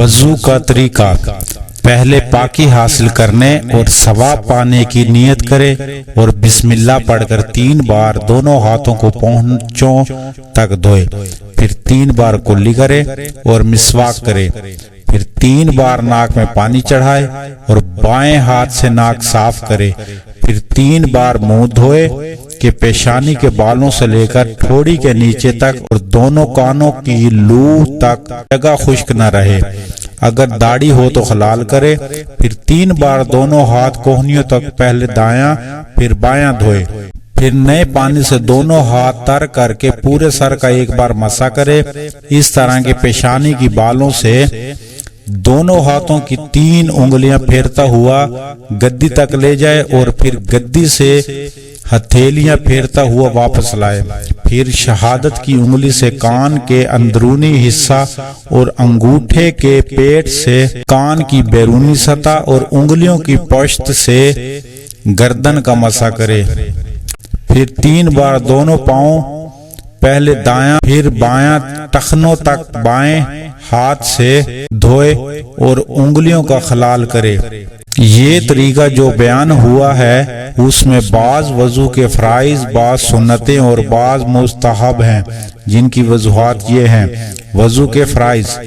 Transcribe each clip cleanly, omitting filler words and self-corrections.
وضو کا طریقہ: پہلے پاکی حاصل کرنے اور ثواب پانے کی نیت کرے اور بسم اللہ پڑھ کر 3 بار دونوں ہاتھوں کو پہنچوں تک دھوئے، پھر 3 بار کلی کرے اور مسواک کرے، پھر 3 بار ناک میں پانی چڑھائے اور بائیں ہاتھ سے ناک صاف کرے، پھر 3 بار منہ دھوئے کہ پیشانی کے بالوں سے لے کر ٹھوڑی کے نیچے تک اور دونوں کانوں کی لو تک جگہ خشک نہ رہے۔ اگر داڑھی ہو تو خلال کرے، پھر 3 بار دونوں ہاتھ کوہنیوں تک پہلے دایاں پھر بایاں دھوئے، پھر نئے پانی سے دونوں ہاتھ تر کر کے پورے سر کا 1 بار مسح کرے۔ اس طرح کے پیشانی کی بالوں سے دونوں ہاتھوں کی 3 انگلیاں پھیرتا ہوا گدی تک لے جائے اور پھر گدی سے ہتھیلیاں پھیرتا ہوا واپس لائے، پھر شہادت کی انگلی سے کان کے اندرونی حصہ اور انگوٹھے کے پیٹ سے کان کی بیرونی سطح اور انگلیوں کی پشت سے گردن کا مسح کرے، پھر 3 بار دونوں پاؤں پہلے دایاں پھر بایاں ٹخنوں تک بائیں ہاتھ سے دھوئے اور انگلیوں کا خلال کرے۔ یہ طریقہ جو بیان ہوا ہے اس میں بعض وضو کے فرائض، بعض سنتیں اور بعض مستحب ہیں، جن کی وضوحات یہ ہیں۔ وضو کے فرائض: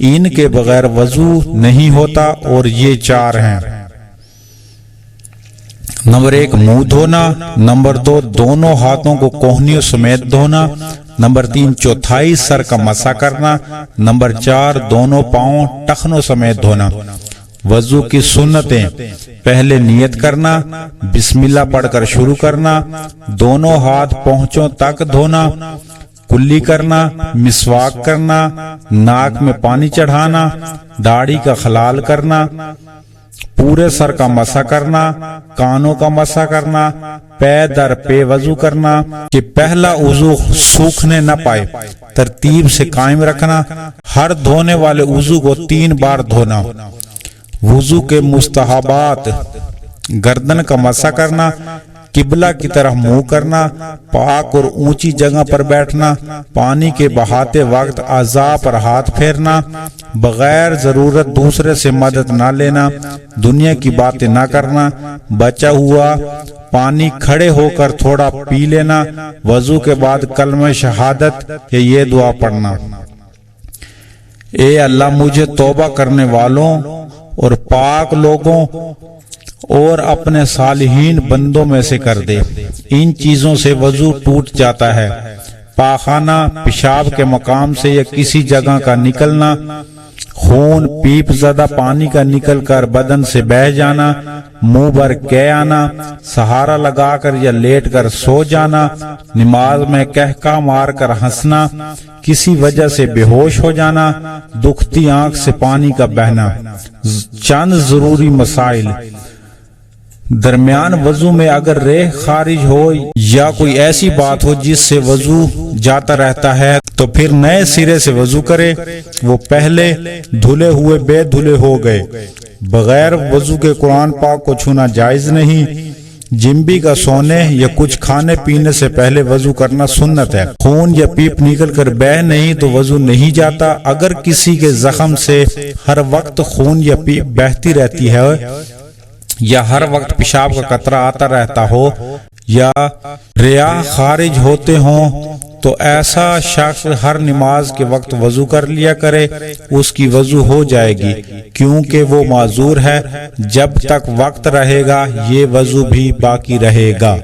ان کے بغیر وضو نہیں ہوتا اور یہ 4 ہیں۔ نمبر 1 منہ دھونا، نمبر 2 دونوں ہاتھوں کو کوہنیوں سمیت دھونا، نمبر 3 چوتھائی سر کا مسح کرنا، نمبر 4 دونوں پاؤں ٹخنوں سمیت دھونا۔ وضو کی سنتیں: پہلے نیت کرنا، بسم اللہ پڑھ کر شروع کرنا، دونوں ہاتھ پہنچوں تک دھونا، کلی کرنا، مسواک کرنا، ناک میں پانی چڑھانا، داڑھی کا خلال کرنا، پورے سر کا مسح کرنا، کانوں کا مسح کرنا، پے در پے وضو کرنا کہ پہلا وضو سوکھنے نہ پائے، ترتیب سے قائم رکھنا، ہر دھونے والے وضو کو 3 بار دھونا۔ وضو کے مستحبات: گردن کا مسح کرنا، قبلہ کی طرف منہ کرنا، پاک اور اونچی جگہ پر بیٹھنا، پانی کے بہاتے وقت اعضاء پر ہاتھ پھیرنا، بغیر ضرورت دوسرے سے مدد نہ لینا، دنیا کی باتیں نہ کرنا، بچا ہوا پانی کھڑے ہو کر تھوڑا پی لینا، وضو کے بعد کلمہ شہادت یا یہ دعا پڑھنا: اے اللہ مجھے توبہ کرنے والوں اور پاک لوگوں اور اپنے صالحین بندوں میں سے کر دے۔ ان چیزوں سے وضو ٹوٹ جاتا ہے: پاخانہ، پیشاب کے مقام سے یا کسی جگہ کا نکلنا، خون، پیپ زدہ پانی کا نکل کر بدن سے بہہ جانا، منہ بھر کے آنا، سہارا لگا کر یا لیٹ کر سو جانا، نماز میں کہکا مار کر ہنسنا، کسی وجہ سے بے ہوش ہو جانا، دکھتی آنکھ سے پانی کا بہنا۔ چند ضروری مسائل: درمیان وضو میں اگر ریح خارج ہو یا کوئی ایسی بات ہو جس سے وضو جاتا رہتا ہے تو پھر نئے سرے سے وضو کرے، وہ پہلے دھلے ہوئے بے دھلے ہو گئے۔ بغیر وضو کے قرآن پاک کو چھونا جائز نہیں۔ جنبی کا سونے یا کچھ کھانے پینے سے پہلے وضو کرنا سنت ہے۔ خون یا پیپ نکل کر بہہ نہیں تو وضو نہیں جاتا۔ اگر کسی کے زخم سے ہر وقت خون یا پیپ بہتی رہتی ہے یا ہر وقت پیشاب کا قطرہ آتا رہتا ہو یا ریاح خارج ہوتے ہوں تو ایسا شخص ہر نماز کے وقت وضو کر لیا کرے، اس کی وضو ہو جائے گی، کیونکہ وہ معذور ہے۔ جب تک وقت رہے گا یہ وضو بھی باقی رہے گا۔